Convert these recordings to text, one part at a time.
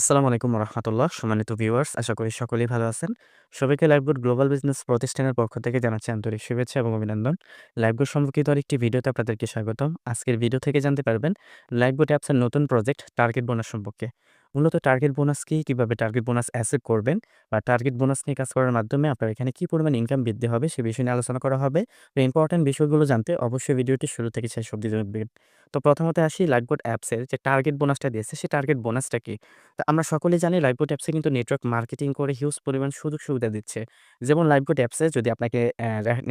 আসসালামু আলাইকুম রহমতুল্লাহ। সম্মানিত ভিউয়ার্স, আশা করি সকলেই ভালো আছেন। সবাইকে লাইফগুড গ্লোবাল বিজনেস প্রতিষ্ঠানের পক্ষ থেকে জানাচ্ছি আন্তরিক শুভেচ্ছা এবং অভিনন্দন। লাইফগুড সম্পর্কিত আরেকটি ভিডিওতে আপনাদেরকে স্বাগতম। আজকের ভিডিও থেকে জানতে পারবেন লাইফগুড অ্যাপসের নতুন প্রজেক্ট টার্গেট বোনাস সম্পর্কে। মূলত টার্গেট বোনাস কি, কিভাবে টার্গেট বোনাস অ্যাচিভ করবেন বা টার্গেট বোনাস নিয়ে কাজ করার মাধ্যমে আপনার এখানে কি পরিমাণ ইনকাম বৃদ্ধি হবে সে বিষয় নিয়ে আলোচনা করা হবে। তো ইম্পর্টেন্ট বিষয়গুলো জানতে অবশ্যই ভিডিওটি শুরু থেকে শেষ অবধি দেখবেন। তো প্রথমত আসি লাইফগুড অ্যাপসের যে টার্গেট বোনাসটা দিয়েছে সেই টার্গেট বোনাসটা কি? তো আমরা সকলেই জানি লাইফবোট অ্যাপসে কিন্তু নেটওয়ার্ক মার্কেটিং করে হিউজ পরিমাণ সুযোগ সুবিধা দিচ্ছে। যেমন লাইফবোট অ্যাপসে যদি আপনাকে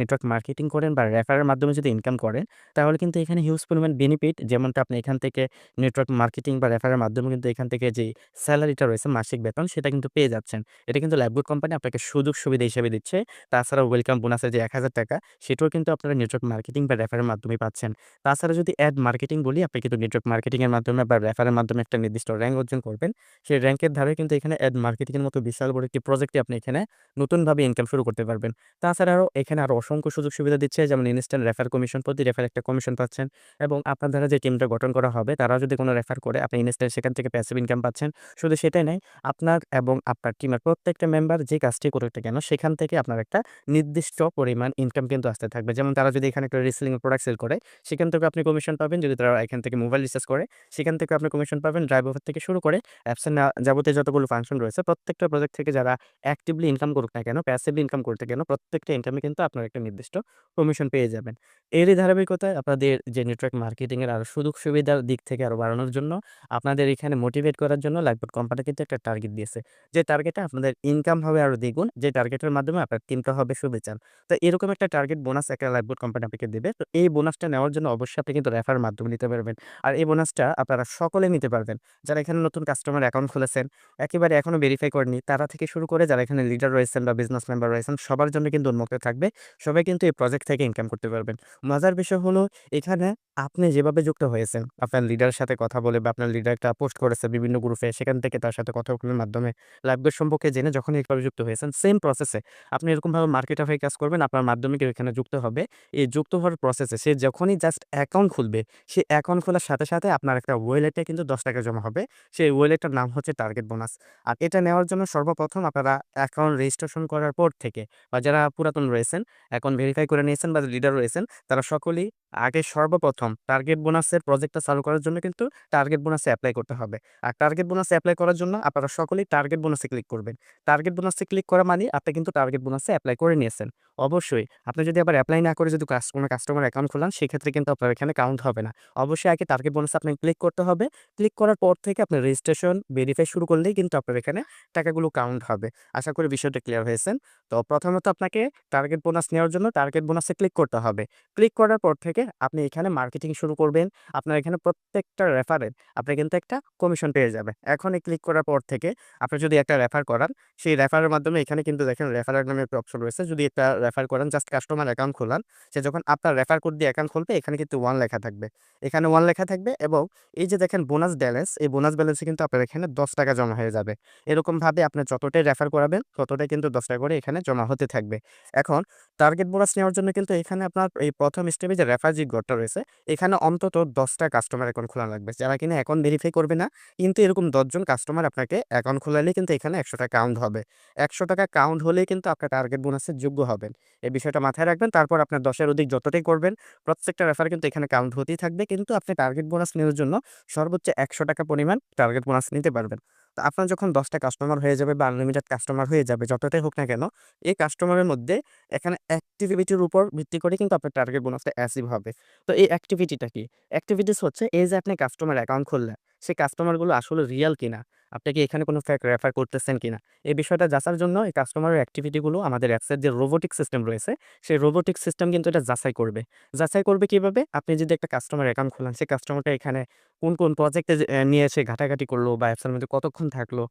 নেটওয়ার্ক মার্কেটিং করেন বা রেফারের মাধ্যমে যদি ইনকাম করেন, তাহলে কিন্তু এখানে হিউজ পরিমাণ বেনিফিট যেমনটা আপনি এখান থেকে নেটওয়ার্ক মার্কেটিং বা রেফারের মাধ্যমে কিন্তু এখান থেকে যেই সেলারিটা রয়েছে মাসিক বেতন সেটা কিন্তু পেয়ে যাচ্ছেন। এটা কিন্তু লাইফবোট কোম্পানি আপনাকে সুযোগ সুবিধা হিসেবে দিচ্ছে। তাছাড়াও ওয়েলকাম বোনাসের যে ৳১,০০০ সেটাও কিন্তু আপনারা নেটওয়ার্ক মার্কেটিং বা রেফারের মাধ্যমেই পাচ্ছেন। তাছাড়া যদি অ্যাড মার্কেটিং বলি, আপনি কিন্তু নেটওয়ার্ক মার্কেটিং এর মাধ্যমে বা রেফারের মাধ্যমে একটা নির্দিষ্ট র‍্যাংক অর্জন করবেন। সেই র‍্যাংকের ধারে কিন্তু এখানে অ্যাড মার্কেটিং এর মতো বিশাল বড় একটি প্রজেক্টে আপনি এখানে নতুনভাবে ইনকাম শুরু করতে পারবেন। তাছাড়াও এখানে আরো অসংখ্য সুযোগ সুবিধা দিচ্ছে, যেমন ইনস্ট্যান্ট রেফার কমিশন, প্রতি রেফারে একটা কমিশন পাচ্ছেন এবং আপনার দ্বারা যে টিমটা গঠন করা হবে তারাও যদি কোনো রেফার করে আপনি ইনস্ট্যান্ট সেখান থেকে প্যাসিভ ইনকাম পাচ্ছেন। শুধু সেটাই নয়, আপনার এবং আপনার টিমের প্রত্যেকটা মেম্বার যে কাজটি করুক না কেন সেখান থেকে আপনার একটা নির্দিষ্ট পরিমাণ ইনকাম কিন্তু আসতে থাকবে। যেমন তারা যদি এখানে একটা রিসেলিং এর প্রোডাক্ট সেল করে সেখান থেকেও আপনি কমিশন পাবেন। যদি তারা এখান থেকে মোবাইল রিচার্জ করে সেখান থেকেও আপনি কমিশন পাবেন। ড্রাইভ ওভার থেকে শুরু করে অ্যাপসের যাবতীয় যতগুলো ফাংশন রয়েছে প্রত্যেকটা প্রজেক্ট থেকে যারা অ্যাক্টিভলি ইনকাম করুক না কেন, প্যাসিভলি ইনকাম করতে কেন, প্রত্যেকটা ইনকামে কিন্তু আপনার একটা নির্দিষ্ট কমিশন পেয়ে যাবেন। এরই ধারাবাহিকতায় আপনাদের যে নেটওয়ার্ক মার্কেটিং এর আরো সুযোগ সুবিধার দিক থেকে আরো বাড়ানোর জন্য আপনাদের এখানে মোটিভেট করার জন্য লাইফবোট কোম্পানি কিন্তু একটা টার্গেট দিয়েছে। যে টার্গেটে আপনাদের ইনকাম হবে আরো দ্বিগুণ, যে টার্গেটের মাধ্যমে আপনার টিমটা হবে শুভেচ্ছান। তো এরকম একটা টার্গেট বোনাস একটা লাইফবোট কোম্পানি আপনাকে দেবে। তো এই বোনাসটা নেওয়ার জন্য অবশ্যই আপনি কিন্তু রেফারের মাধ্যমে নিতে পারবেন। আর এই বোনাসটা আপনারা সকলে নিতে পারবেন। যারা এখানে নতুন কাস্টমার অ্যাকাউন্ট খুলেছেন, একেবারে এখনো ভেরিফাই করেননি, তারা থেকে শুরু করে যারা এখানে লিডার রয়েছেন বা বিজনেস মেম্বার রয়েছেন সবার জন্য কিন্তু উন্মুক্ত থাকবে। সবাই কিন্তু এই প্রজেক্ট থেকে ইনকাম করতে পারবেন। মজার বিষয় হলো এখানে আপনি যেভাবে যুক্ত হয়েছেন, আপনার লিডারের সাথে কথা বলে বা আপনার লিডার একটা পোস্ট করেছে বিভিন্ন গ্রুপে, সেখান থেকে তার সাথে কথা বলার মাধ্যমে লাইফবোট সম্পর্কে জেনে যখন এইভাবে যুক্ত হয়েছেন, সেম প্রসেসে আপনি এরকমভাবে মার্কেটার হয়ে কাজ করবেন। আপনার মাধ্যমে কেউ এখানে যুক্ত হবে। এই যুক্ত হওয়ার প্রসেসে সে যখনই জাস্ট অ্যাকাউন্ট খুলবে, সে অ্যাকাউন্ট খোলার সাথে, সাথে আপনার একটা ওয়ালেটে কিন্তু ৳১০ জমা হবে। সেই ওয়ালেটটার নাম হচ্ছে টার্গেট বোনাস। আর এটা নেওয়ার জন্য সর্বপ্রথম আপনারা অ্যাকাউন্ট রেজিস্ট্রেশন করার পর থেকে বা যারা পুরাতন রয়েছেন, অ্যাকাউন্ট ভেরিফাই করে নিয়েছেন বা লিডার রয়েছেন, তারা সকলেই আগে সর্বপ্রথম টার্গেট বোনাসের প্রজেক্টটা চালু করার জন্য কিন্তু টার্গেট বোনাসে এপ্লাই করতে হবে। আর টার্গেট বোনাসে এপ্লাই করার জন্য আপনারা সকলেই টার্গেট বোনাসে ক্লিক করবেন। টার্গেট বোনাসে ক্লিক করা মানে আপনি কিন্তু টার্গেট বোনাসে এপ্লাই করে নিয়েছেন। অবশ্যই আপনি যদি আবার এপ্লাই না করে যদি কোনো কাস্টমার অ্যাকাউন্ট খোলান সেক্ষেত্রে কিন্তু আপনার এখানে কাউন্ট হবে না। অবশ্যই আগে টার্গেট বোনাসে আপনাকে ক্লিক করতে হবে। ক্লিক করার পর থেকে আপনার রেজিস্ট্রেশন ভেরিফাই শুরু করলেই কিন্তু আপনার এখানে টাকাগুলো কাউন্ট হবে। আশা করি বিষয়টা ক্লিয়ার হয়েছেন। তো প্রথমত আপনাকে টার্গেট বোনাস নেওয়ার জন্য টার্গেট বোনাসে ক্লিক করতে হবে। ক্লিক করার পর থেকে আপনি এখানে মার্কেটিং শুরু করবেন। আপনার এখানে প্রত্যেকটা রেফারে আপনি কিন্তু একটা কমিশন পেয়ে যাবেন। এখন এই ক্লিক করার পর থেকে আপনি যদি একটা রেফার করান, সেই রেফারের মাধ্যমে এখানে কিন্তু দেখেন রেফারের নামে একটা অপশন রয়েছে। যদি একটা রেফার করেন জাস্ট কাস্টমার অ্যাকাউন্ট খোলান, সে যখন আপনার রেফার কোড দিয়ে অ্যাকাউন্ট খুলবে এখানে কিন্তু 1 লেখা থাকবে। এখানে 1 লেখা থাকবে এবং এই যে দেখেন বোনাস ব্যালেন্স, এই বোনাস ব্যালেন্সে কিন্তু আপনার এখানে ৳১০ জমা হয়ে যাবে। এরকমভাবে আপনি যতটাই রেফার করাবেন ততটাই কিন্তু ৳১০ করে এখানে জমা হতে থাকবে। এখন টার্গেট বোনাস নেওয়ার জন্য কিন্তু এখানে আপনার এই ১ম স্টেপে যে রেফার যে ঘরটা রয়েছে, এখানে অন্তত ১০ টা কাস্টমার অ্যাকাউন্ট খোলা লাগবে। যারা কিনা অ্যাকাউন্ট ভেরিফাই করবে না, কিন্তু এরকম ১০ জন কাস্টমার আপনাকে অ্যাকাউন্ট খোলালেই কিন্তু এখানে ৳১০০ কাউন্ট হবে। ৳১০০ কাউন্ট হলেই কিন্তু আপনার টার্গেট বোনাসের যোগ্য হবেন। এই বিষয়টা মাথায় রাখবেন। তারপর আপনার ১০ এর অধিক যতটাই করবেন, প্রত্যেকটা রেফার কিন্তু এখানে কাউন্ট হতেই থাকবে। কিন্তু আপনি টার্গেট বোনাস নেওয়ার জন্য সর্বোচ্চ ৳১০০ পরিমাণ টার্গেট বোনাস নিতে পারবেন। তো আপনার যখন ১০ টা কাস্টমার হয়ে যাবে বা আনলিমিটেড কাস্টমার হয়ে যাবে, যতটাই হোক না কেন, এই কাস্টমারের মধ্যে এখানে অ্যাক্টিভিটির উপর ভিত্তি করে কিন্তু আপনার টার্গেট বোনাসটা অ্যাচিভ হবে। তো এই অ্যাক্টিভিটিটা কি? অ্যাক্টিভিটিস হচ্ছে এই যে আপনি কাস্টমার অ্যাকাউন্ট খুললেন, সেই কাস্টমারগুলো আসলে রিয়াল কিনা? আপনি কি এখানে কোনো ফেক রেফার করতেছেন কিনা? এই বিষয়টা যাচার জন্য এই কাস্টমারের অ্যাক্টিভিটিগুলো আমাদের অ্যাপসের যে রোবোটিক সিস্টেম রয়েছে, সেই রোবোটিক সিস্টেম কিন্তু এটা যাচাই করবে। যাচাই করবে কিভাবে? আপনি যদি একটা কাস্টমার অ্যাকাউন্ট খোলান, সেই কাস্টমারটা এখানে কোন প্রজেক্টে যে নিয়ে এসে ঘাটাঘাটি করলো বা অ্যাপসের মধ্যে কতক্ষণ থাকলো,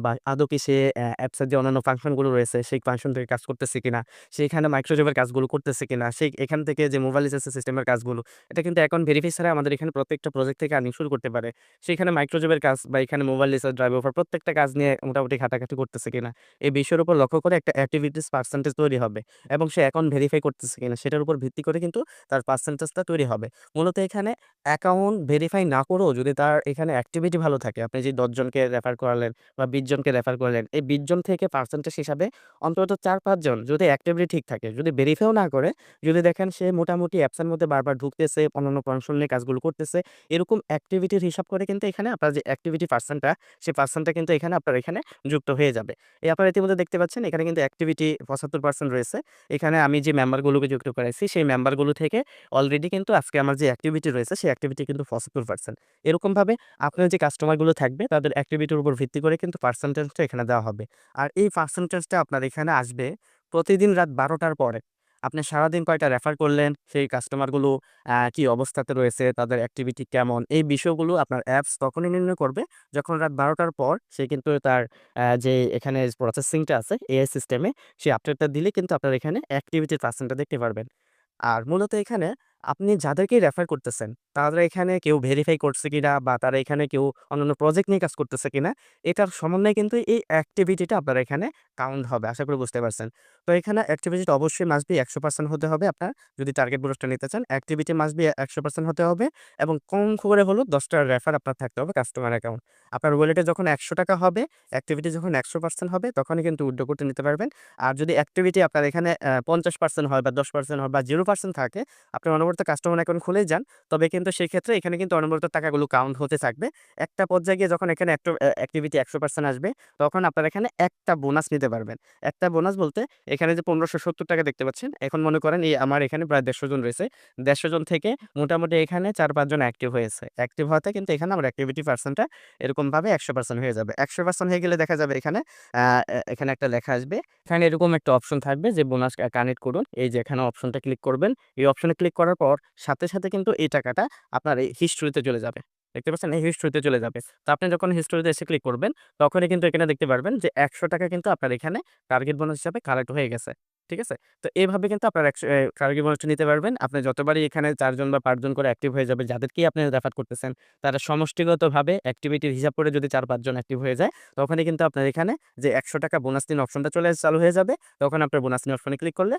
বা আদৌ কি সে অ্যাপসের যে অন্যান্য ফাংশনগুলো রয়েছে, সেই ফাংশন থেকে কাজ করতেছে কিনা? সে এখানে মাইক্রোজবের কাজগুলো করতেছে কিনা? সে এখান থেকে যে মোবাইল রিচার্জ সিস্টেমের কাজগুলো, এটা কিন্তু অ্যাকাউন্ট ভেরিফাই ছাড়া আমাদের এখানে প্রত্যেকটা প্রজেক্ট থেকে আর্নিং শুরু করতে পারে। সেখানে মাইক্রোজবের কাজ বা এখানে মোবাইল রিচার্জ, ড্রাইভ ওভার প্রত্যেকটা কাজ নিয়ে মোটামুটি ঘাটাঘাটি করতেছে কিনা। এই বিষয়ের উপর লক্ষ্য করে একটা অ্যাক্টিভিটিস পার্সেন্টেজ তৈরি হবে এবং সে অ্যাকাউন্ট ভেরিফাই করতেছে কিনা সেটার উপর ভিত্তি করে কিন্তু তার পার্সেন্টেজটা তৈরি হবে। মূলত এখানে অ্যাকাউন্ট ভেরিফাই না করেও যদি তার এখানে অ্যাক্টিভিটি ভালো থাকে, আপনি যে ১০ জনকে রেফার করালেন বা ২০ জনকে রেফার করলেন, এই ২০ জন থেকে পার্সেন্টেজ হিসাবে অন্তত ৪-৫ জন যদি অ্যাক্টিভিটি ঠিক থাকে, যদি ভেরিফাইও না করে, যদি দেখেন সে মোটামুটি অ্যাপসের মধ্যে বারবার ঢুকতেছে, অন্যান্য ফাংশন নিয়ে কাজগুলো করতেছে, এরকম অ্যাক্টিভিটির হিসাব করে কিন্তু এখানে আপনার যে অ্যাক্টিভিটি পার্সেন্টটা, সেই পার্সেন্টটা কিন্তু এখানে আপনার এখানে যুক্ত হয়ে যাবে। আপনারা ইতিমধ্যে দেখতে পাচ্ছেন এখানে কিন্তু অ্যাক্টিভিটি ৭৫% রয়েছে। এখানে আমি যে মেম্বারগুলোকে যুক্ত করাইছি, সেই মেম্বারগুলো থেকে অলরেডি কিন্তু আজকে আমার যে অ্যাক্টিভিটি রয়েছে, সেই অ্যাক্টিভিটি কিন্তু ৭৫%। এরকমভাবে আপনার যে কাস্টমারগুলো থাকবে, তাদের অ্যাক্টিভিটির উপর ভিত্তি করে কিন্তু পার্সেন্টেজটা এখানে দেওয়া হবে। আর এই পার্সেন্টেজটা আপনার এখানে আসবে প্রতিদিন রাত ১২টার পরে। আপনি সারাদিন কয়টা রেফার করলেন, সেই কাস্টমারগুলো কি অবস্থাতে রয়েছে, তাদের অ্যাক্টিভিটি কেমন, এই বিষয়গুলো আপনার অ্যাপস তখনই নির্ণয় করবে যখন রাত ১২টার পর সে কিন্তু তার যে এখানে প্রসেসিংটা আছে এআই সিস্টেমে, সেই আপডেটটা দিলে কিন্তু আপনার এখানে অ্যাক্টিভিটির পার্সেন্টটা দেখতে পারবেন। আর মূলত এখানে আপনি যাদেরকেই রেফার করতেছেন, তারা এখানে কেউ ভেরিফাই করছে কিনা বা তারা এখানে কেউ অন্যান্য প্রজেক্ট নিয়ে কাজ করতেছে কিনা, এটার সমন্বয়ে কিন্তু এই অ্যাক্টিভিটিটা আপনার এখানে কাউন্ট হবে। আশা করি বুঝতে পারছেন। তো এখানে অ্যাক্টিভিটিটা অবশ্যই মাস্ট বি ১০০% হতে হবে আপনার যদি টার্গেট বুস্টটা নিতে চান। অ্যাক্টিভিটি মাস্ট বি ১০০% হতে হবে এবং কম করে হলেও ১০ টা রেফার আপনার থাকতে হবে কাস্টমার অ্যাকাউন্ট। আপনার ওয়ালেটে যখন ৳১০০ হবে, অ্যাক্টিভিটি যখন ১০০% হবে, তখনই কিন্তু উইথড্র করতে নিতে পারবেন। আর যদি অ্যাক্টিভিটি আপনার এখানে ৫০% হয় বা ১০% হয় বা 0% থাকে, আপনি অনবরত কাস্টমার অ্যাকাউন্ট খুলেই যান, তবে কিন্তু সেক্ষেত্রে এখানে কিন্তু অনবরত টাকাগুলো কাউন্ট হতে থাকবে। একটা পর্যায়ে গিয়ে যখন এখানে অ্যাক্টিভিটি ১০০% আসবে, তখন আপনারা এখানে একটা বোনাস নিতে পারবেন। একটা বোনাস বলতে এখানে যে ৳১৫৭০ দেখতে পাচ্ছেন, এখন মনে করেন আমার এখানে প্রায় ১৫০ জন রয়েছে। ১৫০ জন থেকে মোটামুটি এখানে ৪-৫ জন অ্যাক্টিভ হয়েছে। অ্যাক্টিভ হওয়াতে কিন্তু এখানে আমার অ্যাক্টিভিটি পার্সেন্টটা এরকমভাবে ১০০% হয়ে যাবে। ১০০% হয়ে গেলে দেখা যাবে এখানে আ এ এখানে একটা লেখা আসবে। এখানে এরকম একটা অপশন থাকবে যে বোনাস কানেক্ট করুন। এই যে এখানে অপশনটা ক্লিক করবেন। এই অপশনে ক্লিক করার পর সাথে কিন্তু এই টাকাটা আপনার এই হিস্টরিতে চলে যাবে। দেখতে পাচ্ছেন? এই হিস্টরিতে চলে যাবে। তো আপনি যখন হিস্টরিতে এসে ক্লিক করবেন, তখনই কিন্তু এখানে দেখতে পারবেন যে ৳১০০ কিন্তু আপনার এখানে টার্গেট বোনাস হিসাবে কালেক্ট হয়ে গেছে। ঠিক আছে? তো এভাবে কিন্তু আপনার টার্গেট বোনাসটা নিতে পারবেন। আপনি যতবারই এখানে ৪ জন বা ৫ জন করে অ্যাক্টিভ হয়ে যাবে, যাদেরকেই আপনি রেফার করতেছেন, তারা সমষ্টিগতভাবে অ্যাক্টিভিটির হিসাব করে যদি ৪-৫ জন অ্যাক্টিভ হয়ে যায়, তখনই কিন্তু আপনার এখানে যে ৳১০০ বোনাস নিন অপশনটা চালু হয়ে যাবে। তখন আপনার বোনাস নিন অপশনে ক্লিক করলে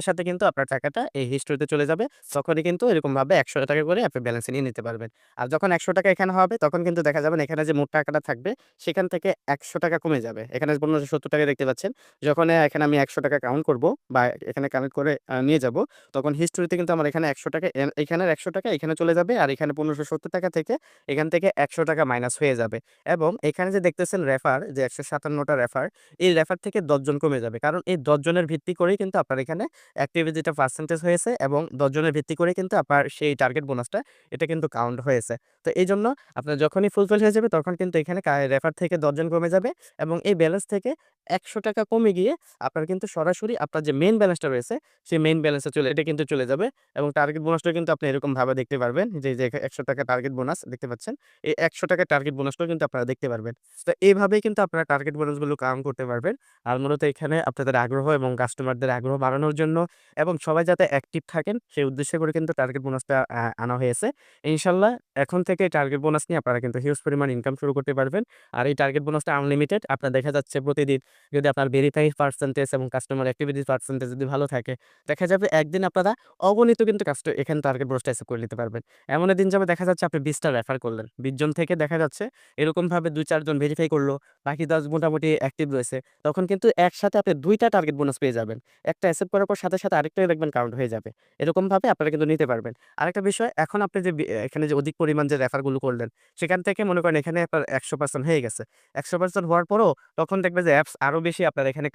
সাথে কিন্তু আপনার টাকাটা এই হিস্টরিতে চলে যাবে। তখনই কিন্তু এরকমভাবে ৳১০০ করে আপনি ব্যালেন্সে নিয়ে নিতে পারবেন। আর যখন ৳১০০ এখানে হবে, তখন কিন্তু দেখা যাবেন এখানে যে মোট টাকাটা থাকবে, সেখান থেকে ৳১০০ কমে যাবে। এখানে ৳১৫৭০ দেখতে পাচ্ছেন। যখন এখানে আমি ৳১০০ কাউন্ট করব বা এখানে কানেক্ট করে নিয়ে যাব, তখন হিস্টরিতে কিন্তু আমার এখানে ৳১০০ এখানের ৳১০০ এখানে চলে যাবে। আর এখানে ৳১৫৭০ থেকে এখান থেকে ৳১০০ মাইনাস হয়ে যাবে। এবং এখানে যে দেখতেছেন রেফার যে ১৫৭ টা রেফার, এই রেফার থেকে ১০ জন কমে যাবে। কারণ এই ১০ জনের ভিত্তি করেই কিন্তু আপনার এখানে অ্যাক্টিভিটিটা পার্সেন্টেজ হয়েছে এবং ১০ জনের ভিত্তি করেই কিন্তু আপনার সেই টার্গেট বোনাসটা এটা কিন্তু কাউন্ট হয়েছে। তো এইজন্য আপনার যখনই ফুলফিল হয়ে যাবে, তখন কিন্তু এখানে রেফার থেকে ১০ জন কমে যাবে এবং এই ব্যালেন্স থেকে ৳১০০ কমে গিয়ে আপনার কিন্তু সরাসরি আপনার যে মেইন ব্যালেন্সটা রয়েছে, সেই মেইন ব্যালেন্সে এটা কিন্তু চলে যাবে এবং টার্গেট বোনাসটাও কিন্তু আপনি এরকমভাবে দেখতে পারবেন যে ৳১০০ টার্গেট বোনাস দেখতে পাচ্ছেন। এই ৳১০০ টার্গেট বোনাসটাও কিন্তু আপনারা দেখতে পারবেন। তো এইভাবেই কিন্তু আপনারা টার্গেট বোনাসগুলো কাউন্ট করতে পারবেন। আর মূলত এখানে আপনাদের আগ্রহ এবং কাস্টমারদের আগ্রহ বাড়ানোর জন্য এবং সবাই যাতে অ্যাক্টিভ থাকেন, সেই উদ্দেশ্যে করে কিন্তু টার্গেট বোনাসটা আনা হয়েছে। ইনশাআল্লাহ এখন থেকে টার্গেট বোনাস নিয়ে আপনারা কিন্তু হিউজ পরিমাণ ইনকাম শুরু করতে পারবেন। আর এই টার্গেট বোনাসটা আনলিমিটেড। আপনার দেখা যাচ্ছে প্রতিদিন যদি আপনার ভেরিফাই পার্সেন্টেজ এবং কাস্টমার অ্যাক্টিভিটি পার্সেন্টেজ যদি ভালো থাকে, দেখা যাবে একদিন আপনারা অগণিত কিন্তু এখানে টার্গেট বোনাসটা অ্যাচিভ করে নিতে পারবেন। এমন দিন যাবে দেখা যাচ্ছে আপনি ২০ টা রেফার করলেন। ২০ জন থেকে দেখা যাচ্ছে এরকমভাবে ২-৪ জন ভেরিফাই করলো, বাকি ১০ মোটামুটি অ্যাক্টিভ রয়েছে। তখন কিন্তু একসাথে আপনি ২ টা টার্গেট বোনাস পেয়ে যাবেন। একটা অ্যাকসেপ্ট করার পর সাথে আরেকটাও দেখবেন কাউন্ট হয়ে যাবে। এরকমভাবে আপনারা কিন্তু নিতে পারবেন। আরেকটা বিষয় এখন আপনি যে এখানে যে অধিক পরিমাণ যে রেফার গুলো করলেন, সেখান থেকে মনে করেন এখানে আপনার ১০০% হয়ে গেছে। ১০০% হওয়ার পরও তখন দেখবেন যে অ্যাপস আরো বেশি আপনার এখানে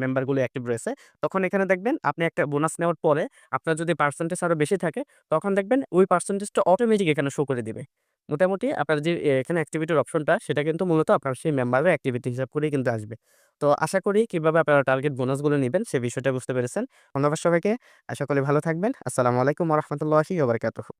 মেম্বার গুলো অ্যাক্টিভ রয়েছে। তখন এখানে দেখবেন আপনি একটা বোনাস নেওয়ার পরে আপনার যদি পার্সেন্টেজ আরো বেশি থাকে, তখন দেখবেন ওই পার্সেন্টেজটা অটোমেটিক এখানে শো করে দিবে। মোটামুটি আপনার যে এখানে অ্যাক্টিভিটির অপশনটা, সেটা কিন্তু মূলত আপনার সেই মেম্বারের অ্যাক্টিভিটি হিসাব করেই কিন্তু আসবে। তো আশা করি কিভাবে আপনারা টার্গেট বোনাসগুলো নিবেন সে বিষয়টা বুঝতে পেরেছেন। ধন্যবাদ সবাইকে। আশা করি ভালো থাকবেন। আসসালামু আলাইকুম ওয়া রাহমাতুল্লাহি ওয়া বারাকাতুহু।